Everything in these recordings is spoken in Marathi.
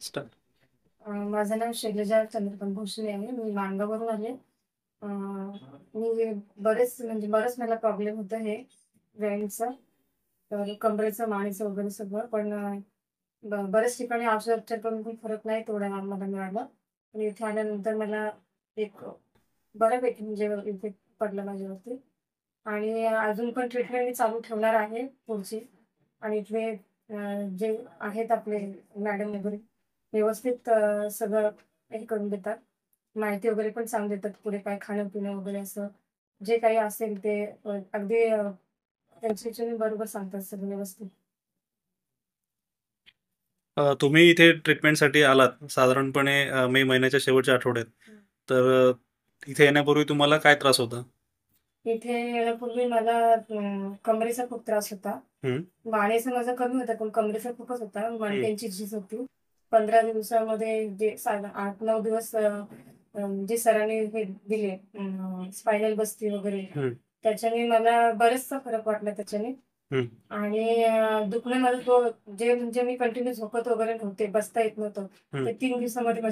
स्टार्ट. माझं नाव शैलजा चंद्रकांत भोसले आहे. मी माणगाववरून आले. अ, मी बरंच मला प्रॉब्लेम होतं हे जॉइंटचा. तर कमरेचं, मानेचं वगैरे सगळं. पण बऱ्याच ठिकाणी औषधोपचार करून पण फरक नाही तेवढा मला मिळाला. पण इथे आल्यानंतर मला एक बऱ्यापैकी म्हणजे इफेक्ट पडला माझ्यावरती. आणि अजून पण ट्रीटमेंट मी चालू ठेवणार आहे पुढची. आणि इथले जे आहेत आपले मॅडम वगैरे व्यवस्थित सगळं हे करून देतात. माहिती वगैरे पण सांगून देतात, पुढे काय खाणं-पिणं वगैरे असं जे काही असेल ते अगदी त्यांच्या ह्याच्याने बरोबर सांगतात सगळं व्यवस्थित. तुम्ही इथे ट्रीटमेंटसाठी आलात साधारणपणे मे महिन्याच्या शेवटच्या आठवड्यात. हं. तर इथे येण्यापूर्वी तुम्हाला काय त्रास होता? इथे येण्यापूर्वी मला कमरेचा खूप त्रास होता. हं, मानेचं माझं कमी होतं, पण कमरेचा खूपच होता. हं, मणक्यांची झीज होती. 15 दिवसामध्ये जे 8-9 दिवस जे सरांनी हे दिले स्पायनल बस्ती वगैरे, हं, त्याच्याने मला बराचसा फरक वाटला त्याच्याने. हं, आणि दुखणं माझं जे म्हणजे मी कंटिन्यू झोपत वगैरे नव्हते, बसता येत नव्हतं. हं. ते 3 दिवसामध्ये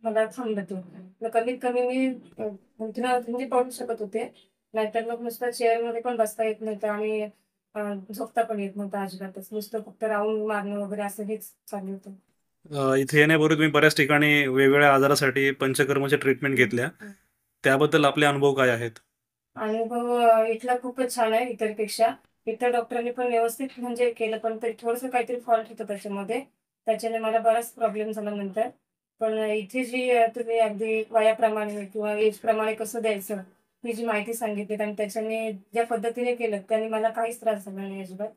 मला थांबलं ते. मग कमीत कमी मी उठणं म्हणजे पळू शकत होते. नाहीतर मग नुसतं चेअरमध्ये पण बसता येत नव्हतं आणि झोपता पण येत नव्हतं अजिबातच. नुसतं फक्त राउंड मारणं वगैरे असं हेच चालू होतं. इथे येण्यापूर्वी तुम्ही बऱ्याच ठिकाणी वेगवेगळ्या आजारासाठी पंचकर्मच्या ट्रीटमेंट हं, घेतल्या. हं. त्याबद्दल आपले अनुभव काय आहेत? अनुभव इथला खूपच छान आहे इतरपेक्षा. इतर डॉक्टरांनी पण व्यवस्थित म्हणजे केलं, पण तरी थोडंसं काहीतरी फॉल्ट होतं त्याच्यामध्ये. त्याच्याने मला बराच प्रॉब्लेम झाला नंतर. पण इथे जी तुम्ही अगदी वयाप्रमाणे किंवा एजप्रमाणे कसं द्यायचं, ही जी माहिती सांगितलीत आणि त्याच्याने ज्या पद्धतीने केलं, त्याने मला काहीच त्रास झाला नाही अजिबात.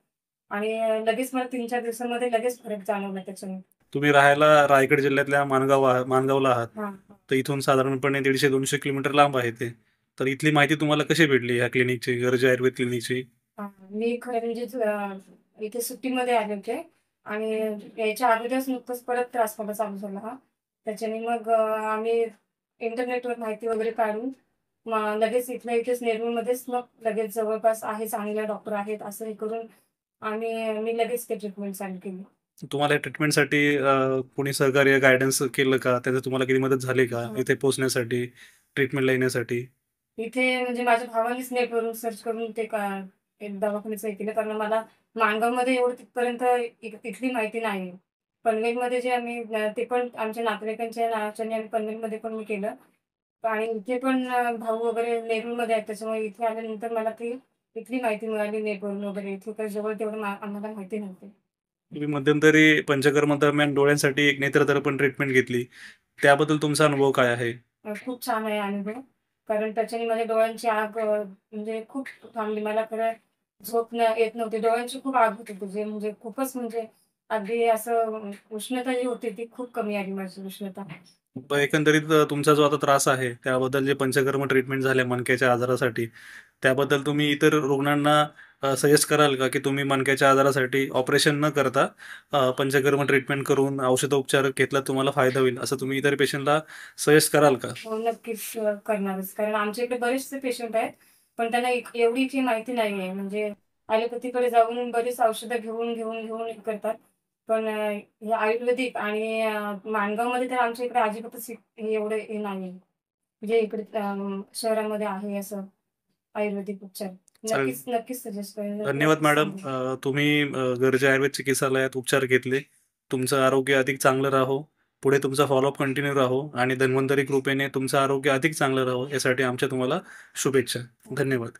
आणि लगेच मला 3-4 दिवसामध्ये लगेच फरक जाणवला त्याच्याने. तुम्ही राहायला रायगड जिल्ह्यातल्या माणगावला आहात. हां. तर इथून साधारणपणे 150-200 किलोमीटर लांब आहे ते. तर इथली माहिती तुम्हाला कशी भेटली ह्या क्लिनिकची, गर्जे आयुर्वेद क्लिनिकची? हां, मी खरं म्हणजेच इथे सुट्टीमध्ये आले होते आणि याच्या अगोदरच नुकताच परत त्रास मला चालू झाला हा. त्याच्याने मग आम्ही इंटरनेटवर माहिती वगैरे काढून मग लगेच इथल्या इथेच नेरूळमध्येच मग लगेच जवळपास आहे चांगले डॉक्टर आहेत असं हे करून मी लगेच ते ट्रीटमेंट चालू केली. तुम्हाला या ट्रीटमेंटसाठी कोणी सहकार्य, गाईडन्स केलं का? त्याचं तुम्हाला किती मदत झाली का हां. इथे पोहोचण्यासाठी, ट्रीटमेंटला येण्यासाठी? इथे म्हणजे माझ्या भावानेच नेटवरून सर्च करून एक दवाखान्याचं हे केलं. कारण मला माणगावमध्ये एवढं तिथपर्यंत तिथली माहिती नाही. पनवेलमध्ये जे आम्ही ते पण आमच्या नातेवाईकांच्या नावाच्याने आम्ही पनवेलमध्ये पण मी केलं. आणि इथे पण भाऊ वगैरे नेरूळमध्ये आहेत. त्याच्यामुळे इथे आल्यानंतर मला ती इथली माहिती मिळाली नेटवरून वगैरे. इथे काही जवळ तेवढं आम्हाला माहिती नव्हती. तुम्ही मध्यंतरी पंचकर्म दरम्यान डोळ्यांसाठी एक नेत्रदर्पण ट्रीटमेंट घेतली. त्याबद्दल तुमचा अनुभव काय आहे? खूप छान आहे अनुभव. कारण त्याच्याने माझ्या डोळ्यांची आग म्हणजे खूप थांबली. मला खरं झोप येत नव्हती. डोळ्यांची खूप आग होत होती. जे म्हणजे खूपच म्हणजे अगदी असं उष्णता जी होती ती खूप कमी आली माझी उष्णता. एकंदरीत तुमचा जो आता त्रास आहे, त्याबद्दल जे पंचकर्म ट्रीटमेंट झाल्या मणक्याच्या आजारासाठी, त्याबद्दल तुम्ही इतर रुग्णांना सजेस्ट कराल का, की तुम्ही मणक्याच्या आजारासाठी ऑपरेशन न करता पंचकर्म ट्रीटमेंट करून औषधोपचार घेतला तुम्हाला फायदा होईल, असं तुम्ही इतर पेशंटला सजेस्ट कराल का? हो, नक्कीच करणारच. कारण आमच्या इकडे बरेचसे पेशंट आहेत. पण त्यांना एवढी इथे माहिती नाहीये. म्हणजे ॲलोपॅथीकडे जाऊन बरीच औषधं घेऊन हे करतात. पण हे आयुर्वेदिक आणि माणगावमध्ये तर आमच्या इकडे अजिबातच हे एवढं हे नाहीये. म्हणजे इकडे शहरामध्ये आहे असं आयुर्वेदिक उपचार. चालेल. नक्कीच सजेस्ट करेन. धन्यवाद नक्कीच मॅडम. सांगेन. तुम्ही गर्जे आयुर्वेद चिकित्सालयात उपचार घेतले. तुमचं आरोग्य अधिक चांगलं राहो. पुढे तुमचा फॉलोअप कंटिन्यू राहो आणि धन्वंतरी कृपेने तुमचं आरोग्य अधिक चांगलं राहो, यासाठी आमच्या तुम्हाला शुभेच्छा. धन्यवाद.